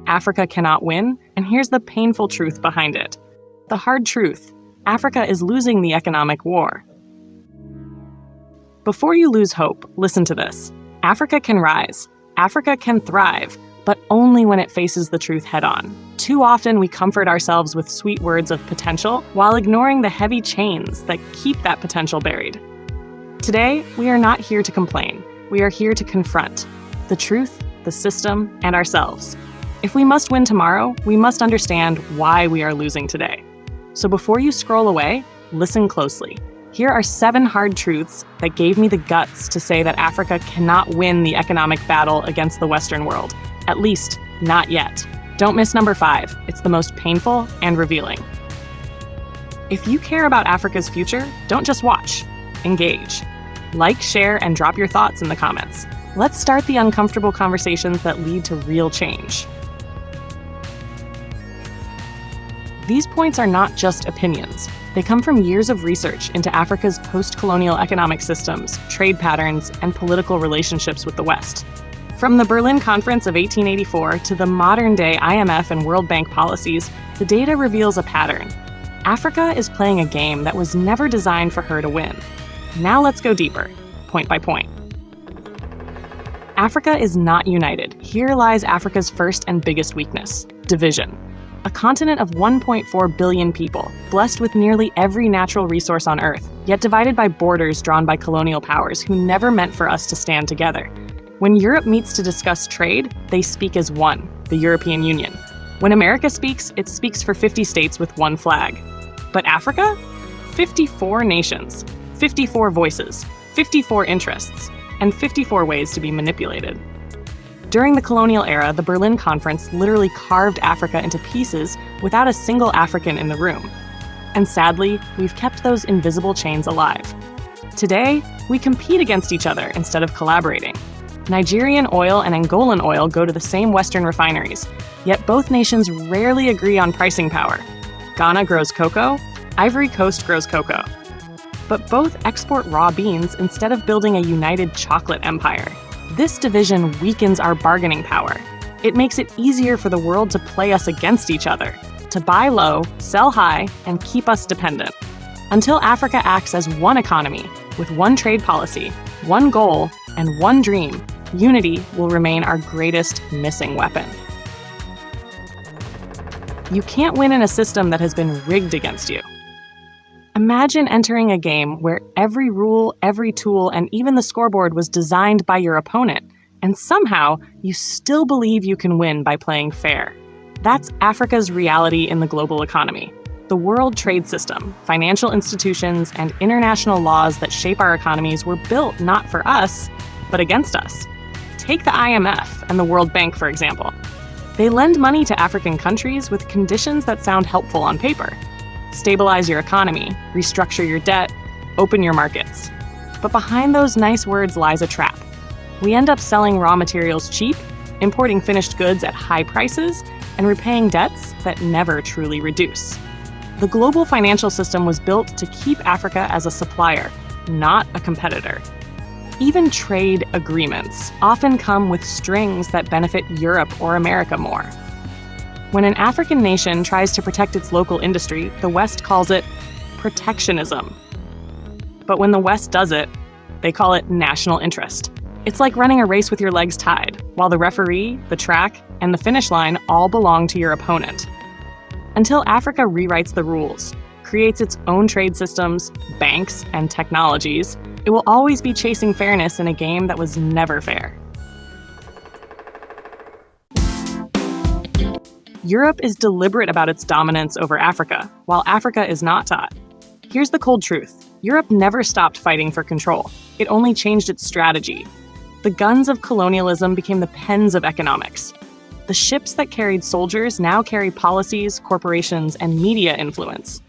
Africa cannot win, and here's the painful truth behind it. The hard truth: Africa is losing the economic war. Before you lose hope, listen to this. Africa can rise. Africa can thrive, but only when it faces the truth head-on. Too often we comfort ourselves with sweet words of potential while ignoring the heavy chains that keep that potential buried. Today, we are not here to complain. We are here to confront the truth, the system, and ourselves. If we must win tomorrow, we must understand why we are losing today. So before you scroll away, listen closely. Here are 7 hard truths that gave me the guts to say that Africa cannot win the economic battle against the Western world. At least, not yet. Don't miss number 5. It's the most painful and revealing. If you care about Africa's future, don't just watch. Engage. Like, share, and drop your thoughts in the comments. Let's start the uncomfortable conversations that lead to real change. These points are not just opinions. They come from years of research into Africa's post-colonial economic systems, trade patterns, and political relationships with the West. From the Berlin Conference of 1884 to the modern-day IMF and World Bank policies, the data reveals a pattern. Africa is playing a game that was never designed for her to win. Now let's go deeper, point by point. Africa is not united. Here lies Africa's first and biggest weakness: division. A continent of 1.4 billion people, blessed with nearly every natural resource on Earth, yet divided by borders drawn by colonial powers who never meant for us to stand together. When Europe meets to discuss trade, they speak as one, the European Union. When America speaks, it speaks for 50 states with one flag. But Africa? 54 nations, 54 voices, 54 interests, and 54 ways to be manipulated. During the colonial era, the Berlin Conference literally carved Africa into pieces without a single African in the room. And sadly, we've kept those invisible chains alive. Today, we compete against each other instead of collaborating. Nigerian oil and Angolan oil go to the same Western refineries, yet both nations rarely agree on pricing power. Ghana grows cocoa, Ivory Coast grows cocoa. But both export raw beans instead of building a united chocolate empire. This division weakens our bargaining power. It makes it easier for the world to play us against each other, to buy low, sell high, and keep us dependent. Until Africa acts as one economy, with one trade policy, one goal, and one dream, unity will remain our greatest missing weapon. You can't win in a system that has been rigged against you. Imagine entering a game where every rule, every tool, and even the scoreboard was designed by your opponent, and somehow you still believe you can win by playing fair. That's Africa's reality in the global economy. The world trade system, financial institutions, and international laws that shape our economies were built not for us, but against us. Take the IMF and the World Bank, for example. They lend money to African countries with conditions that sound helpful on paper. Stabilize your economy, restructure your debt, open your markets. But behind those nice words lies a trap. We end up selling raw materials cheap, importing finished goods at high prices, and repaying debts that never truly reduce. The global financial system was built to keep Africa as a supplier, not a competitor. Even trade agreements often come with strings that benefit Europe or America more. When an African nation tries to protect its local industry, the West calls it protectionism. But when the West does it, they call it national interest. It's like running a race with your legs tied, while the referee, the track, and the finish line all belong to your opponent. Until Africa rewrites the rules, creates its own trade systems, banks, and technologies, it will always be chasing fairness in a game that was never fair. Europe is deliberate about its dominance over Africa, while Africa is not taught. Here's the cold truth. Europe never stopped fighting for control. It only changed its strategy. The guns of colonialism became the pens of economics. The ships that carried soldiers now carry policies, corporations, and media influence.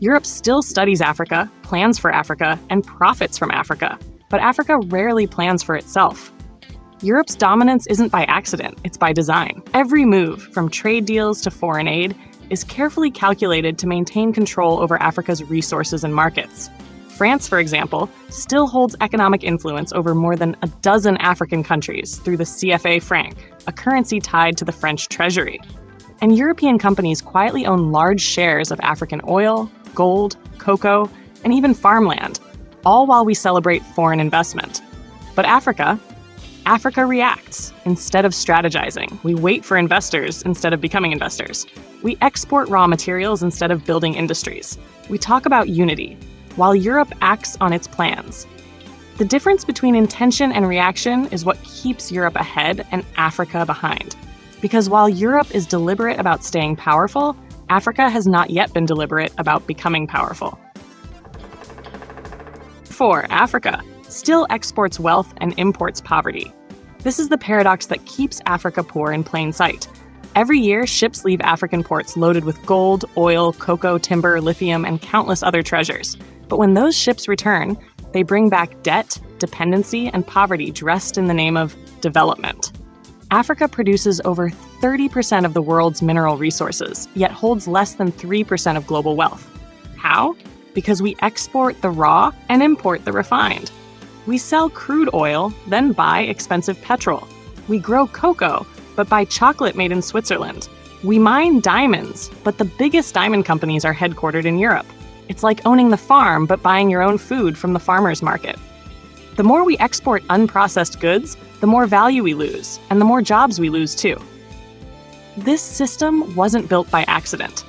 Europe still studies Africa, plans for Africa, and profits from Africa, but Africa rarely plans for itself. Europe's dominance isn't by accident, it's by design. Every move, from trade deals to foreign aid, is carefully calculated to maintain control over Africa's resources and markets. France, for example, still holds economic influence over more than a dozen African countries through the CFA franc, a currency tied to the French treasury. And European companies quietly own large shares of African oil, gold, cocoa, and even farmland, all while we celebrate foreign investment. But Africa reacts. Instead of strategizing, we wait for investors instead of becoming investors. We export raw materials instead of building industries. We talk about unity, while Europe acts on its plans. The difference between intention and reaction is what keeps Europe ahead and Africa behind. Because while Europe is deliberate about staying powerful, Africa has not yet been deliberate about becoming powerful. 4. Africa still exports wealth and imports poverty. This is the paradox that keeps Africa poor in plain sight. Every year, ships leave African ports loaded with gold, oil, cocoa, timber, lithium, and countless other treasures. But when those ships return, they bring back debt, dependency, and poverty dressed in the name of development. Africa produces over 30% of the world's mineral resources, yet holds less than 3% of global wealth. How? Because we export the raw and import the refined. We sell crude oil, then buy expensive petrol. We grow cocoa, but buy chocolate made in Switzerland. We mine diamonds, but the biggest diamond companies are headquartered in Europe. It's like owning the farm, but buying your own food from the farmer's market. The more we export unprocessed goods, the more value we lose, and the more jobs we lose too. This system wasn't built by accident.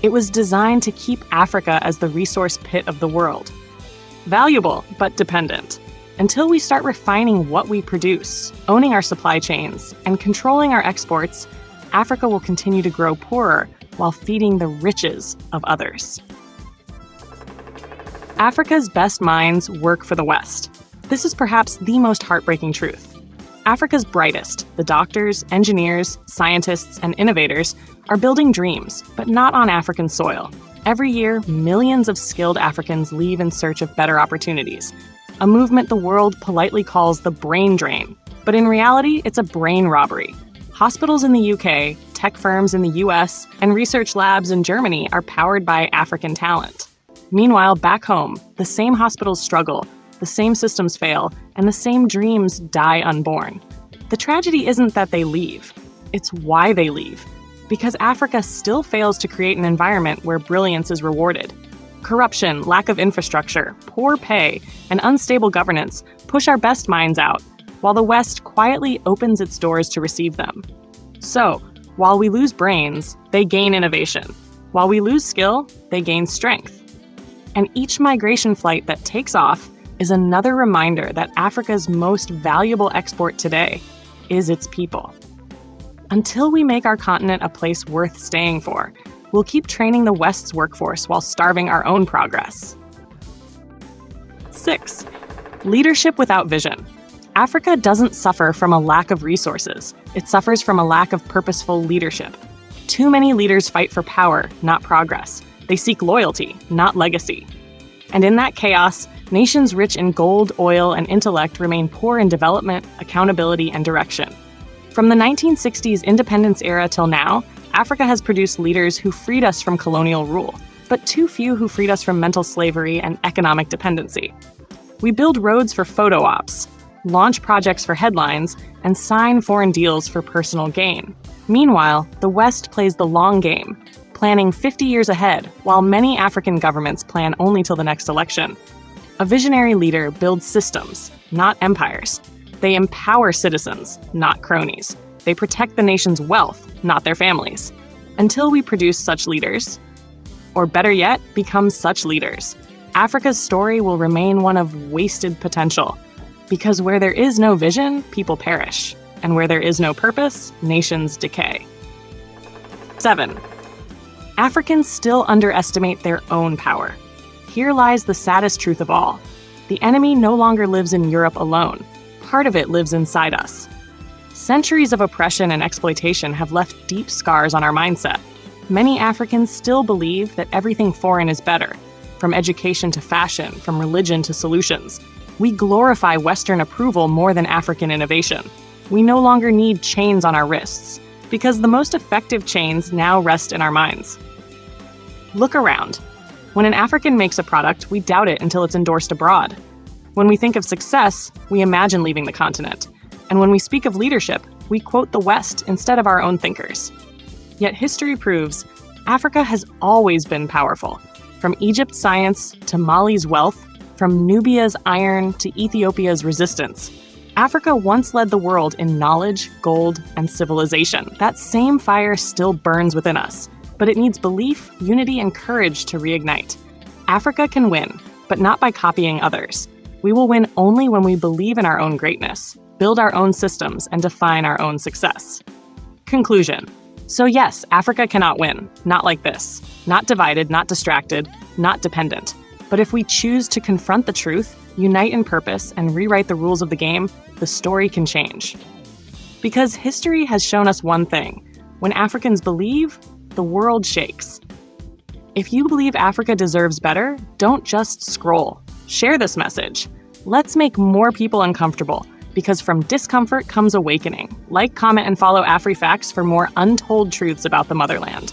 It was designed to keep Africa as the resource pit of the world. Valuable, but dependent. Until we start refining what we produce, owning our supply chains, and controlling our exports, Africa will continue to grow poorer while feeding the riches of others. Africa's best minds work for the West. This is perhaps the most heartbreaking truth. Africa's brightest, the doctors, engineers, scientists, and innovators, are building dreams, but not on African soil. Every year, millions of skilled Africans leave in search of better opportunities, a movement the world politely calls the brain drain. But in reality, it's a brain robbery. Hospitals in the UK, tech firms in the US, and research labs in Germany are powered by African talent. Meanwhile, back home, the same hospitals struggle, the same systems fail, and the same dreams die unborn. The tragedy isn't that they leave, it's why they leave. Because Africa still fails to create an environment where brilliance is rewarded. Corruption, lack of infrastructure, poor pay, and unstable governance push our best minds out, while the West quietly opens its doors to receive them. So, while we lose brains, they gain innovation. While we lose skill, they gain strength. And each migration flight that takes off is another reminder that Africa's most valuable export today is its people. Until we make our continent a place worth staying for, we'll keep training the West's workforce while starving our own progress. 6. Leadership without vision. Africa doesn't suffer from a lack of resources. It suffers from a lack of purposeful leadership. Too many leaders fight for power, not progress. They seek loyalty, not legacy. And in that chaos, nations rich in gold, oil, and intellect remain poor in development, accountability, and direction. From the 1960s independence era till now, Africa has produced leaders who freed us from colonial rule, but too few who freed us from mental slavery and economic dependency. We build roads for photo ops, launch projects for headlines, and sign foreign deals for personal gain. Meanwhile, the West plays the long game, planning 50 years ahead, while many African governments plan only till the next election. A visionary leader builds systems, not empires. They empower citizens, not cronies. They protect the nation's wealth, not their families. Until we produce such leaders, or better yet, become such leaders, Africa's story will remain one of wasted potential. Because where there is no vision, people perish. And where there is no purpose, nations decay. 7. Africans still underestimate their own power. Here lies the saddest truth of all. The enemy no longer lives in Europe alone. Part of it lives inside us. Centuries of oppression and exploitation have left deep scars on our mindset. Many Africans still believe that everything foreign is better, from education to fashion, from religion to solutions. We glorify Western approval more than African innovation. We no longer need chains on our wrists, because the most effective chains now rest in our minds. Look around. When an African makes a product, we doubt it until it's endorsed abroad. When we think of success, we imagine leaving the continent. And when we speak of leadership, we quote the West instead of our own thinkers. Yet history proves Africa has always been powerful. From Egypt's science to Mali's wealth, from Nubia's iron to Ethiopia's resistance, Africa once led the world in knowledge, gold, and civilization. That same fire still burns within us, but it needs belief, unity, and courage to reignite. Africa can win, but not by copying others. We will win only when we believe in our own greatness, build our own systems, and define our own success. Conclusion. So yes, Africa cannot win. Not like this. Not divided, not distracted, not dependent. But if we choose to confront the truth, unite in purpose, and rewrite the rules of the game, the story can change. Because history has shown us one thing. When Africans believe, the world shakes. If you believe Africa deserves better, don't just scroll. Share this message. Let's make more people uncomfortable, because from discomfort comes awakening. Like, comment, and follow Afri Facts for more untold truths about the motherland.